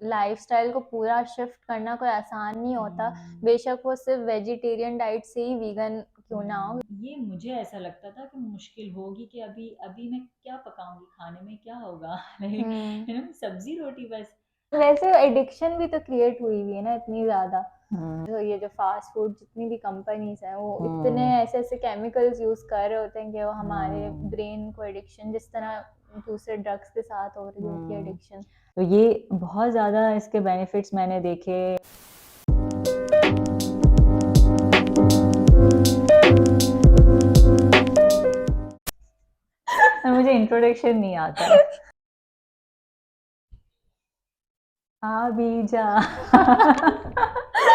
Lifestyle को पूरा shift करना कोई आसान नहीं होता, बेशक वो सिर्फ वेजिटेरियन डाइट से ही वीगन क्यों ना हो। ये मुझे ऐसा लगता था कि मुश्किल होगी कि अभी अभी मैं क्या पकाऊंगी, खाने में क्या होगा। सब्जी रोटी बस। वैसे एडिक्शन भी तो क्रिएट हुई हुई है ना इतनी ज्यादा। तो ये जो फास्ट फूड जितनी भी कंपनीज हैं वो इतने ऐसे ऐसे केमिकल्स यूज कर रहे होते हैं कि वो हमारे ब्रेन को एडिक्शन, जिस तरह दूसरे ड्रग्स के साथ हो रही होती है एडिक्शन। तो ये बहुत ज़्यादा इसके बेनिफिट्स मैंने देखे। मुझे इंट्रोडक्शन नहीं आता है। हाँ भी जा।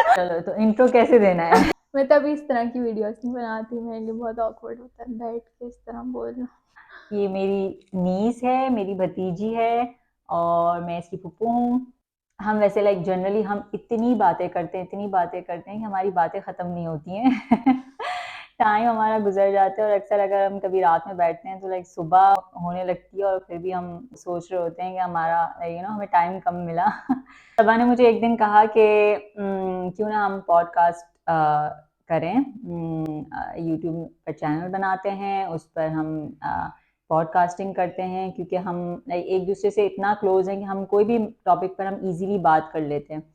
चलो तो इंट्रो कैसे देना है? मैं तभी इस तरह की वीडियोस नहीं बनाती, मेरे लिए बहुत ऑकवर्ड होता है बैठ के इस तरह बोलना। ये मेरी नीस है, मेरी भतीजी है और मैं इसकी फूफू हूँ। हम वैसे लाइक जनरली हम इतनी बातें करते हैं, इतनी बातें करते हैं कि हमारी बातें ख़त्म नहीं होती हैं। टाइम हमारा गुजर जाता है और अक्सर अगर हम कभी रात में बैठते हैं तो लाइक सुबह होने लगती है और फिर भी हम सोच रहे होते हैं कि हमारा हमें टाइम कम मिला। सबा ने मुझे एक दिन कहा कि क्यों ना हम पॉडकास्ट करें, यूट्यूब पर चैनल बनाते हैं, उस पर हम पॉडकास्टिंग करते हैं, क्योंकि हम एक दूसरे से इतना क्लोज हैं कि हम कोई भी टॉपिक पर हम इजीली बात कर लेते हैं।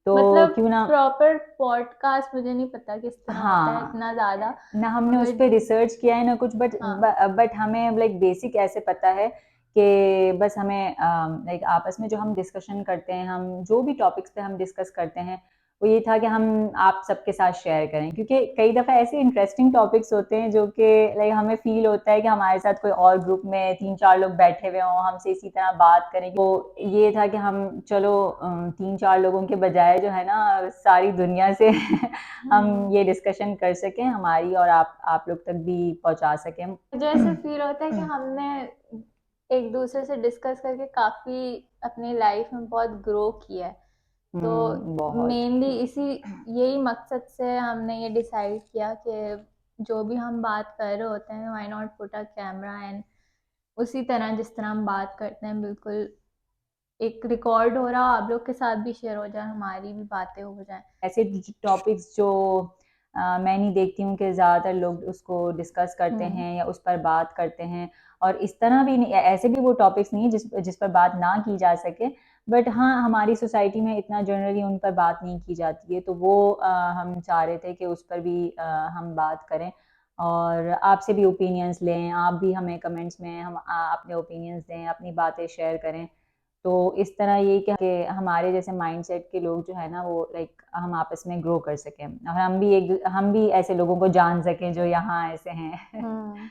तो मतलब क्यों ना प्रॉपर पॉडकास्ट मुझे नहीं पता किस तरह होता है हाँ, इतना ज्यादा, ना हमने उस मगर पर रिसर्च किया है ना कुछ, हाँ। बट हमें लाइक बेसिक ऐसे पता है कि बस हमें लाइक आपस में जो हम डिस्कशन करते हैं, हम जो भी टॉपिक्स पे हम डिस्कस करते हैं, वो ये था कि हम आप सबके साथ शेयर करें, क्योंकि कई दफ़ा ऐसे इंटरेस्टिंग टॉपिक्स होते हैं जो कि लाइक हमें फील होता है कि हमारे साथ कोई और ग्रुप में 3-4 लोग बैठे हुए हों, हमसे इसी तरह बात करें। तो ये था कि हम चलो 3-4 लोगों के बजाय जो है ना सारी दुनिया से हम ये डिस्कशन कर सकें, हमारी और आप लोग तक भी पहुंचा सकें। मुझे ऐसे फील होता है कि हमने एक दूसरे से डिस्कस करके काफी अपनी लाइफ में बहुत ग्रो किया है। तो बहुत। मेनली यही मकसद से हमने ये डिसाइड किया कि जो भी हम बात कर रहे होते हैं, why not put a camera and उसी तरह जिस तरह हम बात करते हैं बिल्कुल एक रिकॉर्ड हो रहा, आप लोग के साथ भी शेयर हो जाए, हमारी भी बातें हो जाए। ऐसे टॉपिक्स जो मैं नहीं देखती हूँ कि ज़्यादातर लोग उसको डिस्कस करते हैं या उस पर बात करते हैं, और इस तरह भी नहीं, ऐसे भी वो टॉपिक्स नहीं है जिस पर बात ना की जा सके, बट हाँ हमारी सोसाइटी में इतना जनरली उन पर बात नहीं की जाती है, तो वो हम चाह रहे थे कि उस पर भी हम बात करें और आपसे भी ओपिनियंस लें, आप भी हमें कमेंट्स में हम अपने ओपिनियंस दें, अपनी बातें शेयर करें। तो इस तरह ये कि हमारे जैसे माइंडसेट के लोग जो है ना वो लाइक हम आपस में ग्रो कर सकें और हम भी ऐसे लोगों को जान सकें जो यहाँ ऐसे हैं।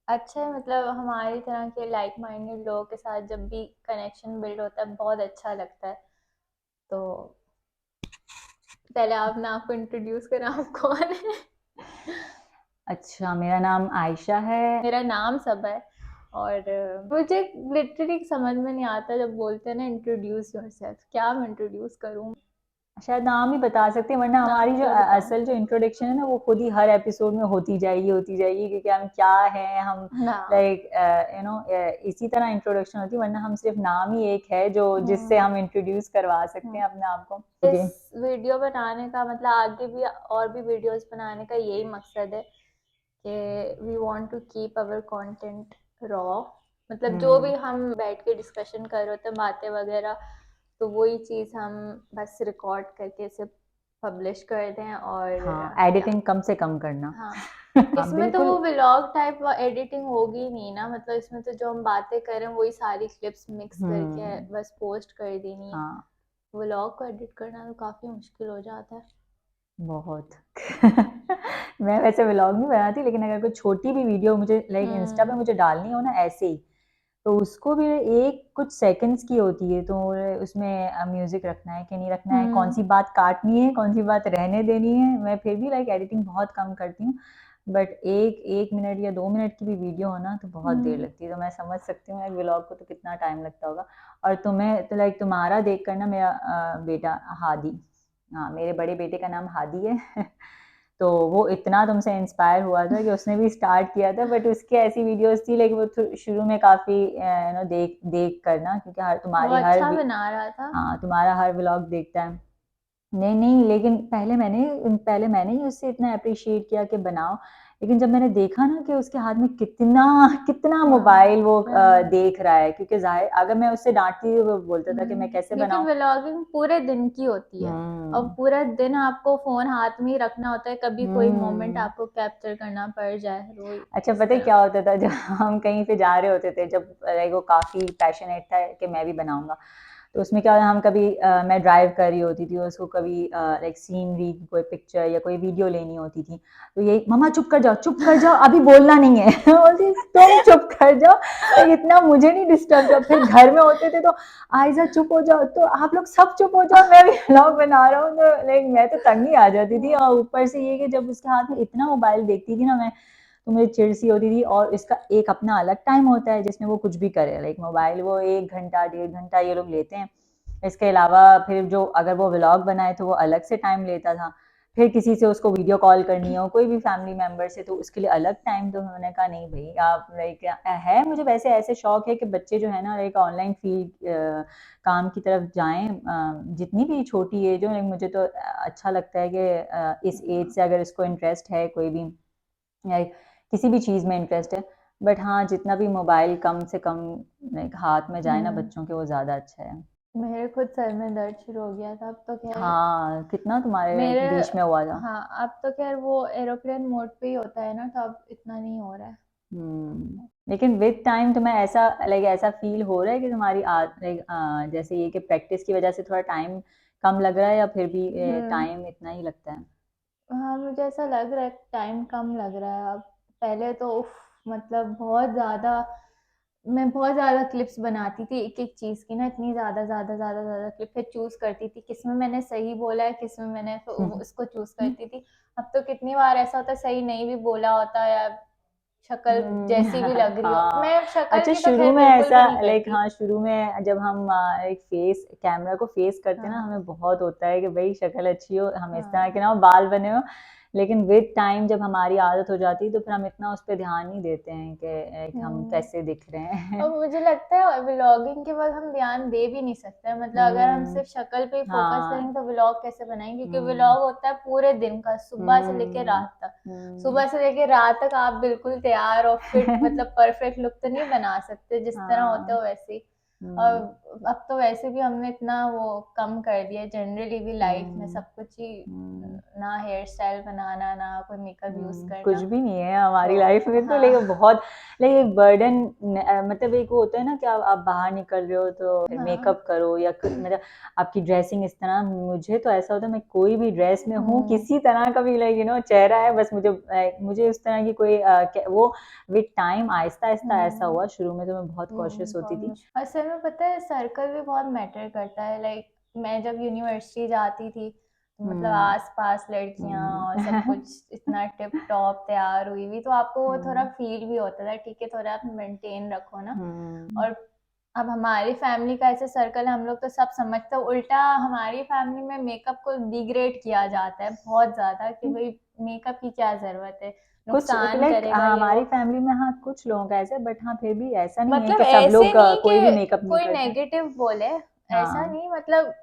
अच्छा है, मतलब हमारी तरह के लाइक माइंडेड लोगों के साथ जब भी कनेक्शन बिल्ड होता है बहुत अच्छा लगता है। तो पहले आप ना आपको इंट्रोड्यूस करें, आप कौन है? अच्छा, मेरा नाम आयशा है। मेरा नाम सब है। और मुझे लिटरली समझ में नहीं आता जब बोलते हैं ना इंट्रोड्यूस योरसेल्फ, क्या मैं इंट्रोड्यूस करूं? शायद नाम ही बता सकते हैं, वरना हमारी नाम जो क्या बताऊं? असल जो इंट्रोडक्शन है ना वो खुद ही हर एपिसोड में होती जाएगी, क्योंकि हम क्या हैं, हम ना। लाइक इसी तरह इंट्रोडक्शन होती है, वरना हम सिर्फ नाम ही एक है जो जिससे हम्म हम इंट्रोड्यूस करवा सकते हम्म। हैं अपने आप को। इस ओके। वीडियो बनाने का मतलब आगे भी और भी वीडियोस बनाने का यही मकसद है कि we want to keep our content raw, मतलब जो भी हम बैठ के डिस्कशन कर रहे होते हैं बातें वगैरह, तो वही चीज़ हम बस रिकॉर्ड करके इसे पब्लिश कर दें। और हाँ, या एडिटिंग कम से कम करना। हाँ, हाँ इसमें तो बिल्कुल। वो व्लॉग टाइप एडिटिंग होगी नहीं ना, मतलब इसमें तो जो हम बातें कर रहे हैं वही सारी क्लिप्स मिक्स करके हम्म। बस पोस्ट कर देनी है। हाँ व्लॉग को एडिट करना तो काफ़ी मुश्किल हो जाता है। बहुत। मैं वैसे व्लॉग नहीं बनाती, लेकिन अगर कोई छोटी भी वीडियो मुझे लाइक इंस्टा पे मुझे डालनी हो ना ऐसे ही, तो उसको भी एक कुछ सेकंड्स की होती है, तो उसमें म्यूजिक रखना है कि नहीं रखना है, कौन सी बात काटनी है, कौन सी बात रहने देनी है, मैं फिर भी लाइक एडिटिंग बहुत कम करती हूँ। बट एक मिनट या 2 मिनट की भी वीडियो हो ना तो बहुत देर लगती है, तो मैं समझ सकती हूँ एक व्लॉग को तो कितना टाइम लगता होगा। और तुम्हें तो लाइक तुम्हारा देख कर ना मेरा बेटा हादी, हाँ मेरे बड़े बेटे का नाम हादी है। तो वो इतना तुमसे इंस्पायर हुआ था कि उसने भी स्टार्ट किया था, बट उसकी ऐसी वीडियोस थी लेकिन वो शुरू में काफ़ी देख देख कर ना, क्योंकि वो तुम्हारी अच्छा बना रहा था। हाँ तुम्हारा हर व्लॉग देखता है। नहीं, नहीं, लेकिन पहले मैंने ही उससे इतना एप्रिशिएट किया कि बनाओ, लेकिन जब मैंने देखा ना कि उसके हाथ में कितना कितना मोबाइल वो देख रहा है, क्योंकि ज़ाहिर अगर मैं उससे डाँटती वो बोलता था कि मैं कैसे क्योंकि बनाऊँ? व्लॉगिंग पूरे दिन की होती है और हुँ, पूरा दिन आपको फोन हाथ में ही रखना होता है, कभी कोई मोमेंट हुँ। आपको कैप्चर करना पड़ जाए वो अच्छा इस पता है तरह। क्या होता था, जब हम कहीं पे जा रहे होते थे, जब लाइक वो काफ़ी पैशनेट था कि मैं भी बनाऊँगा, तो उसमें क्या होता हम कभी मैं ड्राइव कर रही होती थी, उसको कभी लाइक सीनरी की कोई पिक्चर या कोई वीडियो लेनी होती थी, तो यही मम्मा चुप कर जाओ, अभी बोलना नहीं है। बोलती तुम चुप कर जाओ, लाइक इतना मुझे नहीं डिस्टर्ब करो। फिर घर में होते थे तो आयजा चुप हो जाओ, तो आप लोग सब चुप हो जाओ, मैं भी व्लॉग बना रहा हूँ, तो लाइक मैं तो तंग ही आ जाती थी। और ऊपर से ये कि जब उसके हाथ में इतना मोबाइल देखती थी ना मैं, तो मुझे चिढ़ सी होती थी। और इसका एक अपना अलग टाइम होता है जिसमें वो कुछ भी करे, लाइक मोबाइल वो 1 घंटा 1.5 घंटा ये लोग लेते हैं। इसके अलावा फिर जो अगर वो व्लॉग बनाए तो वो अलग से टाइम लेता था। फिर किसी से उसको वीडियो कॉल करनी हो, कोई भी फैमिली मेंबर से, तो उसके लिए अलग टाइम। तो मैंने कहा नहीं भाई आप लाइक है, मुझे वैसे ऐसे शौक है कि बच्चे जो है ना लाइक ऑनलाइन फील्ड काम की तरफ जाएं, जितनी भी छोटी एज हो, लाइक मुझे तो अच्छा लगता है कि इस एज से अगर इसको इंटरेस्ट है कोई भी या किसी भी चीज़ में इंटरेस्ट है, बट हाँ जितना भी मोबाइल कम से कम लाइक हाथ में जाए ना बच्चों के, वो ज़्यादा अच्छा है। मेरे खुद सर में दर्द शुरू हो गया था, अब तो खैर हाँ कितना तुम्हारे मेरे, लाइक बीच में हुआ था? हाँ अब तो खैर वो एरोप्लेन मोड पे ही होता है ना, तो अब इतना नहीं हो रहा है। लेकिन विद टाइम तुम्हें ऐसा लाइक ऐसा फील हो रहा है कि तुम्हारी लाइक जैसे ये कि प्रैक्टिस की वजह से थोड़ा टाइम कम लग रहा है, या फिर भी हम्म टाइम इतना ही लगता है? हाँ मुझे ऐसा लग रहा है टाइम कम लग रहा है अब। पहले तो उफ, मतलब बहुत ज़्यादा, मैं बहुत ज़्यादा क्लिप्स बनाती थी एक एक चीज़ की ना, इतनी ज़्यादा ज़्यादा ज़्यादा ज़्यादा क्लिप, फिर चूज़ करती थी किसमें मैंने सही बोला है किसमें मैंने, तो उसको चूज़ करती थी। अब तो कितनी बार ऐसा होता है सही नहीं भी बोला होता है, या शक्ल जैसी भी लग रही हो, हाँ। मैं शक्ल अच्छा की तो शुरू खैर में बिल्कुल ऐसा भी नहीं लाइक करती। हाँ शुरू में जब हम एक फेस कैमरा को फेस करते हैं ना, हाँ हमें बहुत होता है कि भाई शक्ल अच्छी हो, हम इस तरह हाँ के ना हो, बाल बने हो। लेकिन विद टाइम जब हमारी आदत हो जाती है तो फिर हम इतना उस पर ध्यान नहीं देते हैं कि हम हम्म कैसे दिख रहे हैं। और मुझे लगता है व्लॉगिंग के बाद हम ध्यान दे भी नहीं सकते, मतलब अगर हम हम्म। सिर्फ शक्ल पे ही फोकस हाँ। करेंगे तो व्लॉग कैसे बनाएंगे, क्योंकि हम्म। व्लॉग होता है पूरे दिन का, सुबह से लेकर हम्म। रात तक। हम्म। सुबह से लेकर रात तक आप बिल्कुल तैयार और फिट, मतलब परफेक्ट लुक तो नहीं बना सकते जिस तरह होते हाँ। हो वैसे ही। और हम्म। अब तो वैसे भी हमने इतना वो कम कर दिया जनरली भी लाइफ में, हम्म। सब कुछ ही हम्म। ना हेयर स्टाइल बनाना ना कोई मेकअप यूज कुछ करना। भी नहीं है हमारी तो लाइफ में तो, हाँ लेकिन बहुत लाइक एक बर्डन, मतलब एक वो होता है ना कि आप बाहर निकल रहे हो तो फिर हाँ मेकअप करो या मतलब आपकी ड्रेसिंग इस तरह, मुझे तो ऐसा होता है मैं कोई भी ड्रेस में हूँ हम्म किसी तरह का भी लाइक चेहरा है, बस मुझे उस तरह की कोई वो विद टाइम आहिस्ता आहिस्ता ऐसा हम्म हुआ। शुरू में तो मैं बहुत कॉशियस होती बहुत थी। मुश्किल, असल में पता है सर्कल भी बहुत मैटर करता है। लाइक मैं जब यूनिवर्सिटी जाती थी तो मतलब हम्म। आस पास लड़कियां और सब हम्म। कुछ इतना टिप टॉप तैयार हुई हुई, तो आपको वो थोड़ा हम्म। फील भी होता था ठीक है थोड़ा आप मेंटेन रखो ना। हम्म। और अब हमारी फैमिली का ऐसे सर्कल है, हम लोग तो सब समझते हैं, उल्टा हमारी फैमिली में मेकअप को डिग्रेड किया जाता है बहुत ज्यादा कि भाई मेकअप की क्या जरूरत है, कुछ नुकसान लाइक करेगा हाँ, ये वो। हमारी फैमिली में हाँ कुछ लोगों का ऐसे, बट हाँ फिर भी ऐसा नहीं है मतलब कि सब ऐसे लोग नहीं कोई भी कि मेकअप नहीं कोई करते। नेगेटिव बोले, ऐसा हाँ। नहीं, मतलब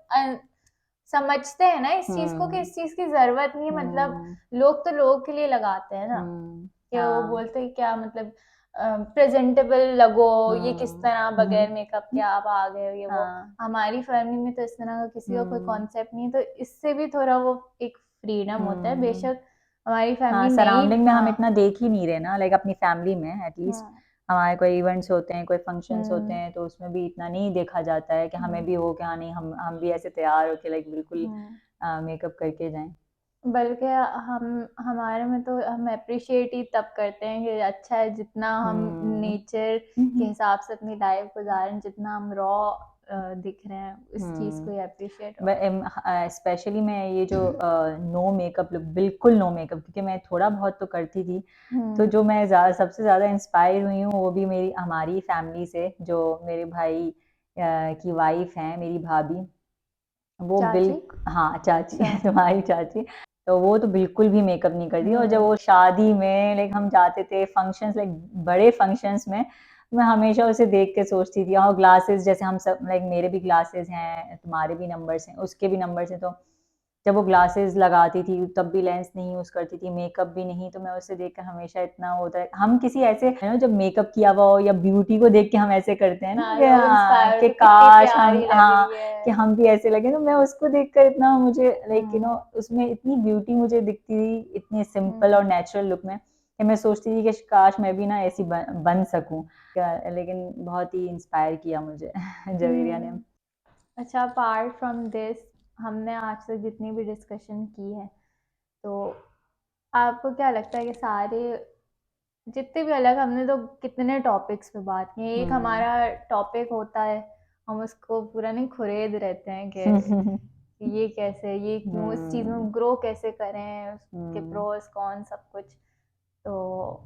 समझते हैं ना इस चीज को कि हम्म। इस चीज की जरूरत नहीं है, मतलब हम्म। लोग तो लोग के लिए लगाते हैं ना, कि वो हाँ। बोलते हैं क्या मतलब प्रेजेंटेबल लगो, ये किस तरह बगैर हम्म। मेकअप के आप आ गए हो ये वो। हाँ। हमारी फैमिली में तो इस तरह का किसी का कोई हम्म। कॉन्सेप्ट नहीं है, तो इससे भी थोड़ा वो एक फ्रीडम होता है, हम्म। बेशक हमारी हाँ फैमिली नहीं। सराउंडिंग में हम हाँ इतना देख ही नहीं रहे ना, लाइक अपनी फैमिली में एटलीस्ट हाँ हमारे कोई इवेंट्स होते हैं, कोई फंक्शंस होते हम्म हैं, तो उसमें भी इतना नहीं देखा जाता है कि हमें हम्म भी हो कि हाँ नहीं हम भी ऐसे तैयार होके लाइक बिल्कुल हम्म मेकअप करके जाएं। बल्कि हम हमारे में तो हम अप्रिशिएट ही तब करते हैं कि अच्छा है जितना हम हम्म। नेचर के हिसाब से अपनी लाइफ गुजारें, जितना हम रॉ दिख रहे हैं इस चीज को हम्म। ही अप्रिशिएट। स्पेशली मैं ये जो नो मेकअप लुक, बिल्कुल नो मेकअप, क्योंकि मैं थोड़ा बहुत तो करती थी, तो हम्म जो मैं सबसे ज़्यादा इंस्पायर हुई हूँ वो भी मेरी हमारी फैमिली से, जो मेरे भाई की वाइफ हैं, मेरी भाभी, वो बिल चाची। हाँ चाची अच्छा। तुम्हारी चाची। तो वो तो बिल्कुल भी मेकअप नहीं करती। और जब वो शादी में लाइक हम जाते थे फंक्शंस, लाइक बड़े फंक्शंस में, मैं हमेशा उसे देख के सोचती थी। और ग्लासेस, जैसे हम सब लाइक मेरे भी ग्लासेस हैं, तुम्हारे भी नंबर्स हैं, उसके भी नंबर्स हैं, तो जब वो ग्लासेस लगाती थी तब भी लेंस नहीं यूज करती थी, मेकअप भी नहीं, तो मैं उसे देखकर हमेशा इतना होता है, हम किसी ऐसे है ना जब मेकअप किया हुआ हो या ब्यूटी को देख के हम ऐसे करते हैं ना हाँ, कि तो हाँ इंस्पायर कि तो कितनी काश हम, प्यारी लग हाँ रही कि है। हम भी ऐसे लगे। तो मैं उसको देखकर इतना मुझे लाइक हम्म। उसमें इतनी ब्यूटी मुझे दिखती थी, इतनी सिंपल और हम्म। नेचुरल लुक में, कि मैं सोचती थी कि काश मैं भी ना ऐसी बन सकूं। लेकिन बहुत ही इंस्पायर किया मुझे जवेरिया ने। हम्म। अच्छा, अपार्ट फ्रॉम दिस, हमने आज तक जितनी भी डिस्कशन की है, तो आपको क्या लगता है कि सारे जितने भी अलग, हमने तो कितने टॉपिक्स पे बात की है, एक हमारा टॉपिक होता है, हम उसको पूरा नहीं खुरेद रहते हैं कि ये कैसे, ये क्यों, इस चीज़ में ग्रो कैसे करें, उसके प्रोस कॉन सब कुछ। तो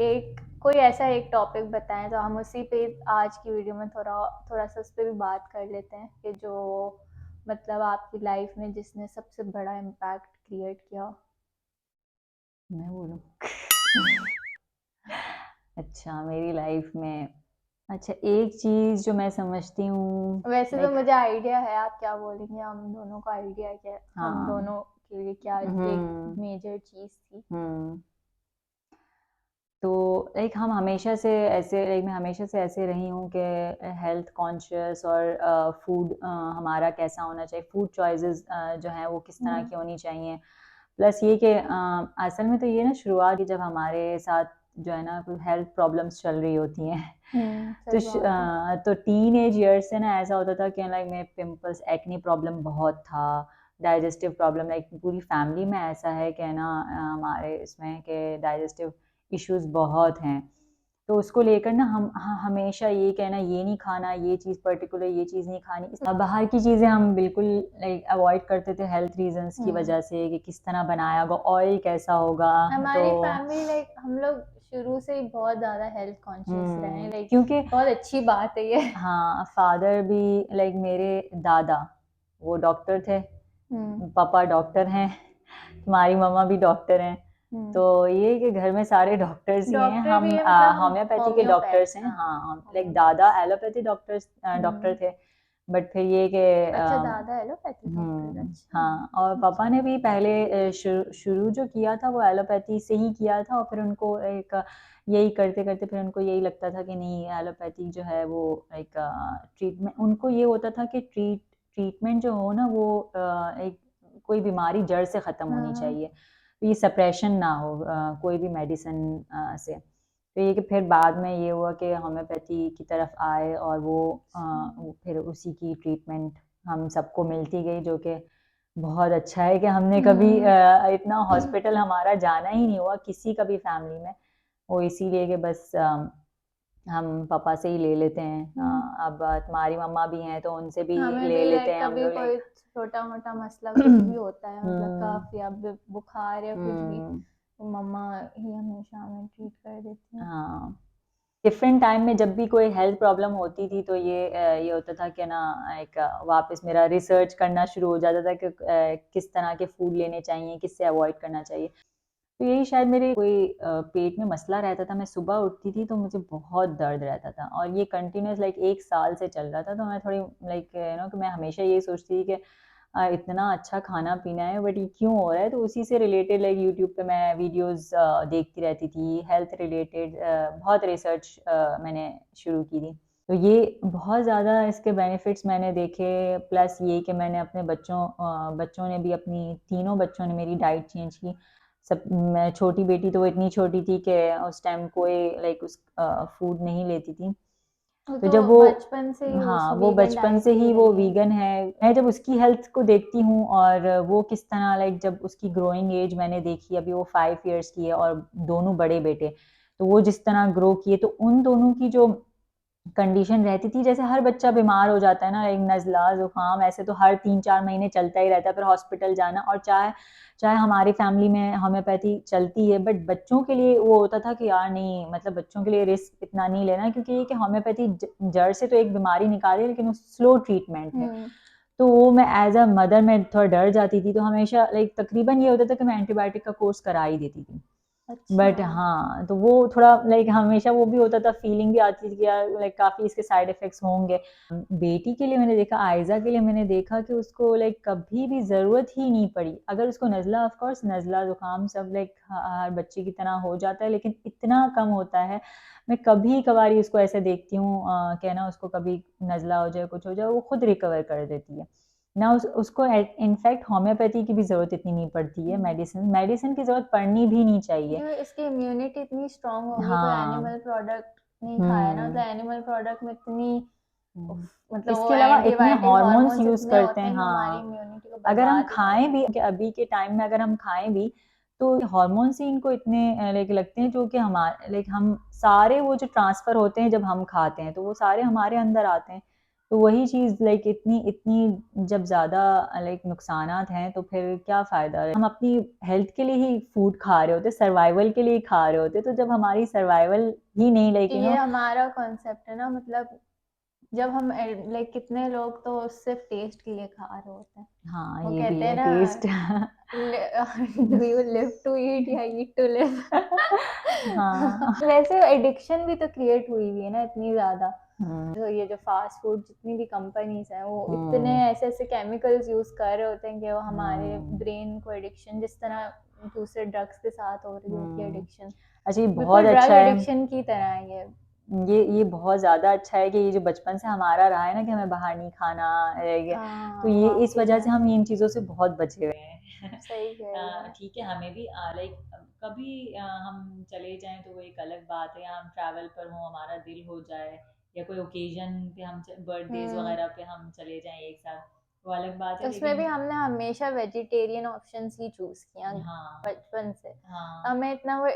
एक कोई ऐसा एक टॉपिक बताएं तो हम उसी पे आज की वीडियो में थोड़ा थोड़ा सा उस पर भी बात कर लेते हैं, कि जो मतलब आपकी लाइफ में जिसने सबसे बड़ा इम्पैक्ट क्रिएट किया हो। मैं बोलूं अच्छा, मेरी लाइफ में, अच्छा एक चीज जो मैं समझती हूँ वैसे तो लाइक, मुझे आइडिया है आप क्या बोलेंगे, हम दोनों को आइडिया है कि हम हाँ, दोनों के लिए क्या एक हम्म, मेजर चीज थी। हम्म, तो लाइक हम हमेशा से ऐसे, लाइक मैं हमेशा से ऐसे रही हूँ कि हेल्थ कॉन्शियस और फूड हमारा कैसा होना चाहिए, फूड चॉइसेस जो हैं वो किस तरह की होनी चाहिए। प्लस ये कि असल में तो ये ना शुरुआत की जब हमारे साथ जो है ना कुछ हेल्थ प्रॉब्लम्स चल रही होती हैं सही बात है। तो टीन एज ईयर्स से ना ऐसा होता था कि लाइक मेरे पिंपल्स, एक्ने प्रॉब्लम बहुत था, डाइजेस्टिव प्रॉब्लम, लाइक पूरी फैमिली में ऐसा है कि ना हमारे इसमें कि डाइजेस्टिव इश्यूज बहुत हैं। तो उसको लेकर ना हम हमेशा ये कहना, ये नहीं खाना, ये चीज़ पर्टिकुलर, ये चीज़ नहीं खानी, बाहर की चीज़ें हम बिल्कुल लाइक अवॉइड करते थे हेल्थ रीजंस की वजह से, कि किस तरह बनाया होगा, ऑयल कैसा होगा। तो हमारी फैमिली लाइक हम लोग शुरू से ही बहुत ज्यादा हेल्थ कॉन्शियस रहे हैं, लाइक क्योंकि बहुत अच्छी बात है ये। हाँ, फादर भी लाइक मेरे दादा वो डॉक्टर थे, हम्म। पापा डॉक्टर हैं, तुम्हारी मम्मा भी डॉक्टर हैं, हम्म। तो ये कि घर में सारे डॉक्टर्स ही हैं। डॉक्टर भी हम है, मतलब होम्योपैथी के डॉक्टर्स होम्योपैथ। हैं, हाँ, हाँ लाइक होम्योपैथ। दादा एलोपैथी डॉक्टर्स डॉक्टर थे, बट फिर ये कि अच्छा, दादा एलोपैथी डॉक्टर, अच्छा। हाँ, और पापा अच्छा। ने भी पहले शुरू जो किया था वो एलोपैथी से ही किया था, और फिर उनको एक यही करते करते फिर उनको यही लगता था कि नहीं, एलोपैथी जो है वो एक ट्रीटमेंट, उनको ये होता था कि ट्रीटमेंट जो हो ना वो एक कोई बीमारी जड़ से ख़त्म होनी हाँ। चाहिए, तो ये सप्रेशन ना हो कोई भी मेडिसिन से। तो ये कि फिर बाद में ये हुआ कि होम्योपैथी की तरफ आए, और वो फिर उसी की ट्रीटमेंट हम सबको मिलती गई, जो कि बहुत अच्छा है कि हमने कभी इतना हॉस्पिटल हमारा जाना ही नहीं हुआ किसी का भी फैमिली में। वो इसीलिए कि बस हम पापा से ही ले लेते हैं। अब तुम्हारी मम्मा भी हैं तो उनसे भी हमें ले भी लेते लाइक हैं हम कभी लोग कोई लाइक छोटा मोटा मसला कुछ भी होता है, मतलब हम्म, कफ या बुखार या कुछ भी, हम्म, तो मम्मा ही हमेशा हमें ट्रीट कर देती हैं। हाँ, डिफरेंट टाइम में जब भी कोई हेल्थ प्रॉब्लम होती थी तो ये होता था कि ना एक वापस मेरा रिसर्च करना शुरू हो जाता था कि किस तरह के फूड लेने चाहिए, किससे अवॉइड करना चाहिए। तो यही शायद मेरे कोई पेट में मसला रहता था, मैं सुबह उठती थी तो मुझे बहुत दर्द रहता था, और ये कंटिन्यूस लाइक 1 साल से चल रहा था। तो मैं थोड़ी लाइक कि मैं हमेशा यही सोचती थी कि इतना अच्छा खाना पीना है बट ये क्यों हो रहा है। तो उसी से रिलेटेड लाइक यूट्यूब पे मैं वीडियोस देखती रहती थी हेल्थ रिलेटेड, बहुत रिसर्च मैंने शुरू की थी। तो ये बहुत ज़्यादा इसके बेनिफिट्स मैंने देखे, प्लस ये कि मैंने अपने बच्चों ने भी, अपनी तीनों बच्चों ने मेरी डाइट चेंज की। सब, मैं छोटी बेटी तो वो इतनी छोटी थी कि उस टाइम कोई लाइक उस फूड नहीं लेती थी। वो तो तो जब वो, बचपन से ही हाँ उस वो वीगन बचपन डाइट से पे ही ही वो रही है। वीगन है, मैं जब उसकी हेल्थ को देखती हूँ और वो किस तरह लाइक जब उसकी ग्रोइंग एज मैंने देखी, अभी वो 5 इयर्स की है और दोनों बड़े बेटे, तो वो जिस तरह ग्रो किए, तो उन दोनों की जो कंडीशन रहती थी, जैसे हर बच्चा बीमार हो जाता है ना, एक नज़ला जुकाम ऐसे तो हर 3-4 महीने चलता ही रहता है, फिर हॉस्पिटल जाना, और चाहे चाहे हमारी फैमिली में होम्योपैथी चलती है, बट बच्चों के लिए वो होता था कि यार नहीं, मतलब बच्चों के लिए रिस्क इतना नहीं लेना, क्योंकि ये कि होम्योपैथी जड़ से तो एक बीमारी निकाले लेकिन वो स्लो ट्रीटमेंट है। तो वो मैं एज अ मदर मैं थोड़ा डर जाती थी, तो हमेशा लाइक तकरीबन ये होता था कि मैं एंटीबायोटिक का कोर्स करा ही देती थी। बट अच्छा। हाँ, तो वो थोड़ा लाइक हमेशा वो भी होता था, फीलिंग भी आती थी कि यार लाइक काफ़ी इसके साइड इफ़ेक्ट्स होंगे। बेटी के लिए मैंने देखा, आयज़ा के लिए मैंने देखा कि उसको लाइक कभी भी ज़रूरत ही नहीं पड़ी। अगर उसको नज़ला, ऑफ कोर्स नज़ला, ज़ुकाम सब लाइक हर बच्चे की तरह हो जाता है, लेकिन इतना कम होता है। मैं कभी-कभार ही उसको ऐसे देखती हूँ कि ना उसको कभी नज़ला हो जाए, कुछ हो जाए, वो खुद रिकवर कर देती है। ना उसको इनफैक्ट होम्योपैथी की भी ज़रूरत इतनी नहीं पड़ती है, मेडिसिन की ज़रूरत पड़नी भी नहीं चाहिए। जो इसकी इम्यूनिटी इतनी स्ट्रांग होगी, कोई हाँ। एनिमल प्रोडक्ट नहीं खाया ना, हुँ। मतलब एनिमल प्रोडक्ट में इतनी हुँ। मतलब वो इसके अलावा इतने एंटीबायोटिक हार्मोन्स हार्मोन्स यूज़ इतने करते होते हैं, हैं कि हमारी हाँ। इम्यूनिटी को अगर हम बर्बाद ही कर खाएँ भी देते कि अभी के टाइम में अगर हम खाएँ भी, तो हार्मोन्स ही इनको इतने लाइक लगते हैं, जो कि लाइक हम सारे वो जो ट्रांसफ़र होते हैं जब हम खाते हैं, तो वो सारे हमारे अंदर आते हैं। तो वही चीज़ लाइक इतनी इतनी जब ज़्यादा लाइक नुकसानात हैं, तो फिर क्या फ़ायदा? हम अपनी हेल्थ के लिए ही फूड खा रहे होते, सर्वाइवल के लिए ही खा रहे होते, तो जब हमारी सर्वाइवल ही नहीं लाइक हैं। ये हमारा कॉन्सेप्ट है ना, मतलब जब हम लाइक कितने लोग तो सिर्फ टेस्ट के लिए खा रहे होते हैं। हाँ, वो ये भी कहते हैं है ना, test. Do you live to eat या ईट टू लिव। हाँ। वैसे एडिक्शन भी तो क्रिएट हुई हुई है ना इतनी ज्यादा। हुँ, तो ये जो फास्ट फूड जितनी भी कंपनीज हैं, वो इतने हुँ, ऐसे ऐसे केमिकल्स यूज कर रहे होते हैं कि वो हमारे हुँ, ब्रेन को एडिक्शन, जिस तरह दूसरे ड्रग्स के साथ हो रही होती है हुँ। एडिक्शन, अच्छा, ये बहुत बिल्कुल ड्रग अच्छा है। एडिक्शन की तरह है ये। ये बहुत ज़्यादा अच्छा है कि ये जो बचपन से हमारा रहा है ना कि हमें बाहर नहीं खाना, तो हाँ ये इस वाकई वजह में से हम इन चीज़ों से बहुत बचे हुए हैं। सही कह रही हैं। ठीक है, हमें भी लाइक कभी हम चले जाएँ तो वो एक अलग बात है, या हम ट्रैवल पर हों, हमारा दिल हो जाए, या कोई ओकेज़न पे हम बर्थडेज़ हम्म। वगैरह पे हम चले जाएँ एक साथ, वो अलग बात है, उसमें भी लेकिन हमने हमेशा वेजिटेरियन ऑप्शंस ही चूज किया हाँ, बचपन से। हाँ। हमें इतना वो,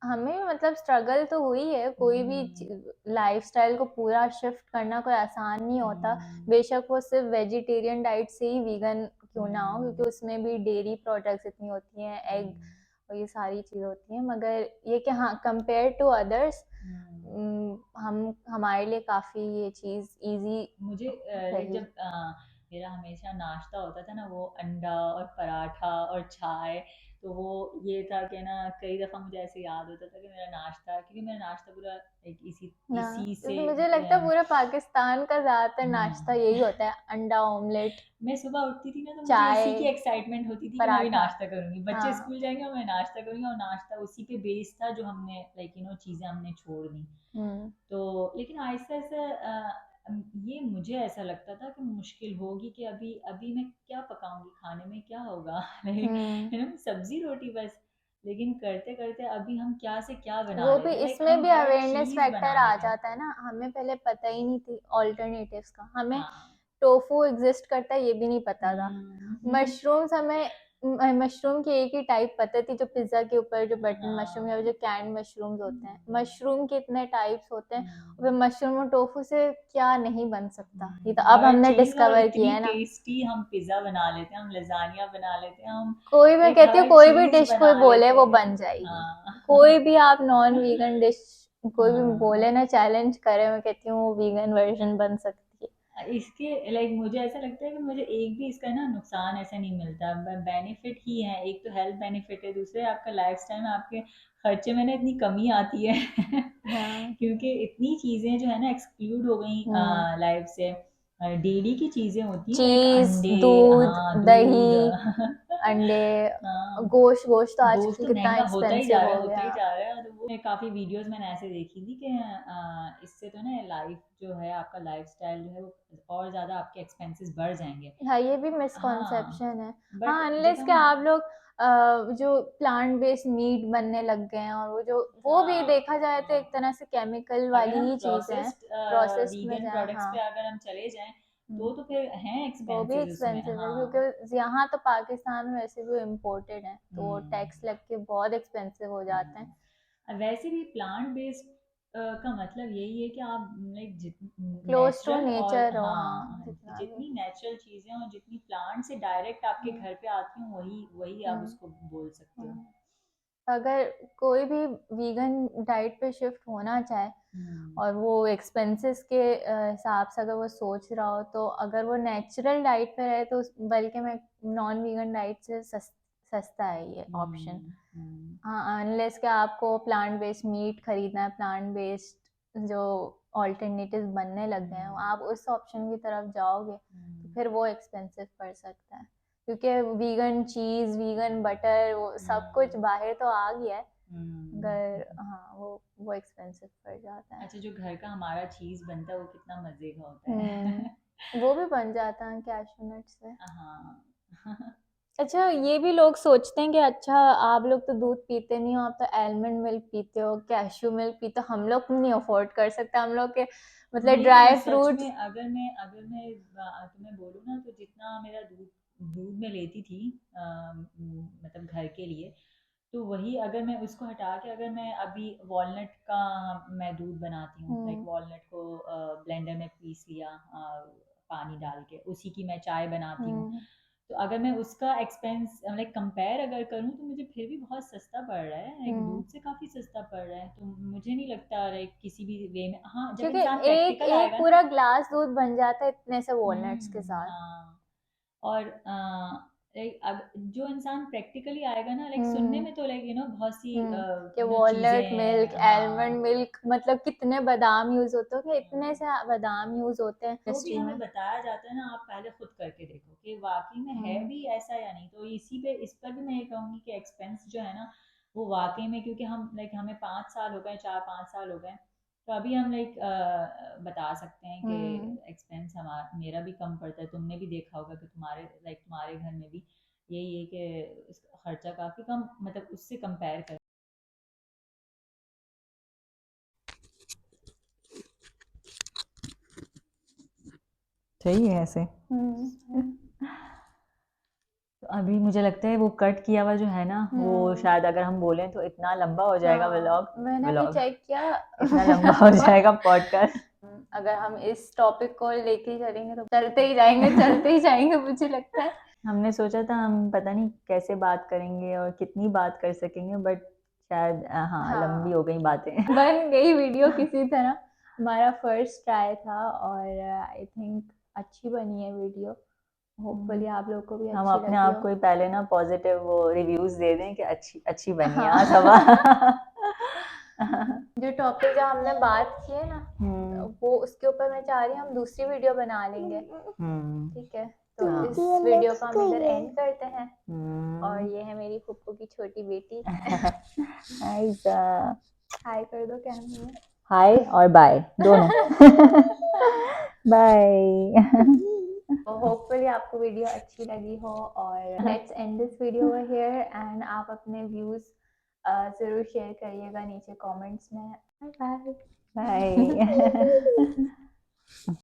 हमें मतलब स्ट्रगल तो हुई है, कोई भी हुँ, लाइफस्टाइल को पूरा शिफ्ट करना कोई आसान नहीं होता। हुँ, बेशक वो सिर्फ वेजिटेरियन डाइट से ही वीगन क्यों ना हो, क्योंकि हुँ, उसमें भी डेयरी प्रोडक्ट्स इतनी होती हैं, एग हुँ, और ये सारी चीज़ होती हैं, मगर ये कि हाँ कंपेयर टू अदर्स हुँ। हम हमारे लिए काफ़ी ये चीज़ इजी मुझे लाइक रही। जब मेरा हमेशा नाश्ता होता था ना, वो अंडा और पराठा और चाय, तो वो ये था कि ना कई दफ़ा मुझे ऐसे याद होता था कि मेरा नाश्ता, क्योंकि मेरा नाश्ता पूरा लाइक इसी ना, इसी से क्योंकि मुझे लगता है पूरा पाकिस्तान का ज़्यादातर नाश्ता हाँ। यही होता है, अंडा ऑमलेट, मैं सुबह उठती थी ना, तो मुझे इसी चाय, की एक्साइटमेंट होती थी कि मैं भी पराठा। नाश्ता करूँगी। बच्चे हाँ। स्कूल जाएँगे और मैं नाश्ता करूँगी, और नाश्ता उसी पे बेस्ड था जो हमने लाइक चीज़ें हमने छोड़ दी। हुँ। तो लेकिन आहिस्ता-आहिस्ता ये मुझे ऐसा लगता था कि मुश्किल होगी कि अभी अभी मैं क्या पकाऊँगी, खाने में क्या होगा? लाइक हुँ। सब्ज़ी-रोटी बस। लेकिन करते-करते अभी हम क्या से क्या बना वो भी लेते हैं, लाइक इसमें हम भी हर अवेयरनेस चीज़ फैक्टर बना आ लेते हैं। जाता है ना, हमें पहले पता ही नहीं थी ऑल्टरनेटिव्स का। हमें हाँ। टोफू एग्ज़िस्ट करता है ये भी नहीं पता था। हुँ। मशरूम्स हमें मशरूम की एक ही टाइप पता थी, जो पिज़्ज़ा के ऊपर जो बटन मशरूम या हाँ। जो कैन्ड मशरूम्स होते हैं। मशरूम के इतने टाइप्स होते हैं, और फिर हुँ। मशरूम और टोफू से क्या नहीं बन सकता। ये तो अब हर हमने चीज़, और डिस्कवर किया इतनी है ना। टेस्टी हम पिज़्ज़ा बना लेते हैं, हम लज़ानिया बना लेते हैं, हम कोई, मैं लाइक कहती हूँ हर कोई भी चीज़ डिश कोई बना बोले लेते वो हैं। बन जाएगी। हाँ। कोई भी आप नॉन वीगन डिश कोई भी हाँ। बोले ना, चैलेंज करे, मैं कहती हूँ वो वीगन वर्जन बन सकती है। इसके लाइक मुझे ऐसा लगता है कि मुझे एक भी इसका ना नुकसान ऐसा नहीं मिलता, बेनिफिट ही है। एक तो हेल्थ बेनिफिट है, दूसरे आपका लाइफस्टाइल में आपके खर्चे में ना इतनी कमी आती है हाँ। क्योंकि इतनी चीज़ें जो है ना एक्सक्लूड हो गई हम्म। लाइफ से। डेली की चीज़ें होती हैं लाइक चीज, अंडे, दूध, हाँ दूध दही, अंडे, हाँ, गोश्त। गोश्त तो गोश्त आजकल तो कितना महँगा होता ही जा एक्सपेंसिव रहा है, हो होता गया। ही जा रहा है। और वो काफ़ी वीडियोज़ मैंने ऐसे देखी थी कि इससे तो ना लाइफ जो है, आपका लाइफ़स्टाइल जो है वो और ज़्यादा आपके एक्सपेंसेस बढ़ जाएँगे। हाँ, ये भी हाँ, मिसकॉन्सेप्शन है। बट हाँ, जब अनलेस कि हम आप लोग जो प्लांट बेस्ड मीट बनने लग गए हैं, और वो भी हाँ, देखा जाए तो एक तरह से केमिकल अगर वाली हम ही चीज़ें हैं। प्रोसेस्ड प्रोसेस्ड में वीगन जाए, प्रोडक्ट्स पे हाँ। अगर हम चले जाएँ, हम्म। तो फिर हैं वो भी एक्सपेंसेस उसमें। एक्सपेंसिव है, हाँ। क्योंकि यहाँ तो पाकिस्तान में वैसे भी इम्पोर्टेड है, तो वो हुँ। टैक्स लग के बहुत एक्सपेंसिव हो जाते हैं। वैसे भी प्लांट बेस्ड का मतलब यही है कि आप लाइक क्लोज टू नेचुरल, और नेचर हो, हाँ, हाँ, जितना भी। जितनी नेचुरल चीज़ें और जितनी प्लांट से डायरेक्ट आपके हम्म। घर पे आती हैं, वही वही आप हम्म। उसको बोल सकते हो। हम्म। अगर कोई भी वीगन डाइट पे शिफ्ट होना चाहे, और वो एक्सपेंसेस के हिसाब से अगर वो सोच रहा हो, तो अगर वो नेचुरल डाइट पे रहे तो बल्कि मैं नॉन वीगन डाइट से सस्ता है ये ऑप्शन। हाँ, अनलेस कि आपको प्लांट बेस्ड मीट खरीदना है, प्लांट बेस्ड जो ऑल्टरनेटिव बनने लग गए हैं, आप उस ऑप्शन की तरफ जाओगे तो फिर वो एक्सपेंसिव पड़ सकता है, क्योंकि वीगन चीज़, वीगन बटर, वो सब कुछ बाहर तो आ गया है, मगर हाँ वो एक्सपेंसिव पड़ जाता है। अच्छा, जो घर का हमारा चीज बनता है वो कितना मजे का होता है। वो भी बन जाता है कैशू नट से। हाँ। अच्छा, ये भी लोग सोचते हैं कि अच्छा आप लोग तो दूध पीते नहीं हो, आप तो आलमंड मिल्क पीते हो, कैशू मिल्क पीते हो, हम लोग नहीं अफोर्ड कर सकते, हम लोग के मतलब ड्राई फ्रूट्स। अगर मैं तुम्हें बोलूँ ना, तो जितना मेरा दूध दूध में लेती थी, मतलब घर के लिए, तो वही अगर मैं उसको हटा के, अगर मैं अभी वॉलनट का मैं दूध बनाती हूँ, लाइक वॉलनट को ब्लेंडर में पीस लिया, पानी डाल के उसी की मैं चाय बनाती हूँ, तो अगर मैं उसका एक्सपेंस लाइक कंपेयर अगर करूँ, तो मुझे फिर भी बहुत सस्ता पड़ रहा है, लाइक दूध से काफ़ी सस्ता पड़ रहा है, तो मुझे नहीं लगता लाइक किसी भी वे में, हाँ जब क्योंकि इंसान एक प्रैक्टिकल एक आएगा पूरा ना। ग्लास दूध बन जाता है इतने से वॉलनट्स के साथ। हाँ, और लाइक जो इंसान प्रैक्टिकली आएगा ना, लाइक सुनने हम्म में तो लाइक बहुत सी कि वॉलनट मिल्क, चीजें, आलमंड हाँ, मिल्क, मतलब कितने बादाम यूज होते हैं, इतने से बादाम यूज होते हैं जो भी इंडस्ट्री हमें में। बताया जाता है ना, आप पहले खुद करके देखो कि वाकई में है भी ऐसा या नहीं, तो इस पर भी मैं ये कहूँगी कि एक्सपेंस जो है ना, वो वाकई में, क्योंकि हम लाइक हमें 5 साल हो गए, 4-5 साल हो गए, तो अभी हम लाइक बता सकते हैं कि एक्सपेंस हमारा मेरा भी कम पड़ता है, तुमने भी देखा होगा कि तुम्हारे घर में भी यही है कि खर्चा काफ़ी कम, मतलब उससे कंपेयर कर। सही है ऐसे। तो अभी मुझे लगता है वो कट किया हुआ जो है ना, वो शायद अगर हम बोलें तो इतना लंबा हो जाएगा व्लॉग, मैंने भी चेक किया। इतना लंबा हो जाएगा पॉडकास्ट। अगर हम इस टॉपिक को लेके चलेंगे तो चलते ही जाएंगे, चलते ही जाएंगे, मुझे लगता है। हमने सोचा था हम पता नहीं कैसे बात करेंगे और कितनी बात कर सकेंगे, बट शायद हाँ लंबी हो गई बातें। बन गई वीडियो किसी तरह। हमारा फर्स्ट ट्राई था और आई थिंक अच्छी बनी है वीडियो। होपफुली आप लोगों को भी हम अच्छी अपने लगी आप हो। को ही पहले ना पॉजिटिव वो रिव्यूज दे दें कि अच्छी अच्छी बनी है हाँ। आज हवा। जो टॉपिक जो हमने बात की है ना, वो उसके ऊपर मैं चाह रही हूँ हम दूसरी वीडियो बना लेंगे। ठीक है, तो इस वीडियो को हम इधर एंड करते हैं। और ये है मेरी फुप्पू की छोटी बेटी। हाय कर दो कैमरे में। हाय और बाय दोनों। बाय। होपफुली आपको वीडियो अच्छी लगी हो, और let's end this video over here, and आप अपने व्यूज जरूर शेयर करिएगा नीचे कमेंट्स में। Bye bye. बाय।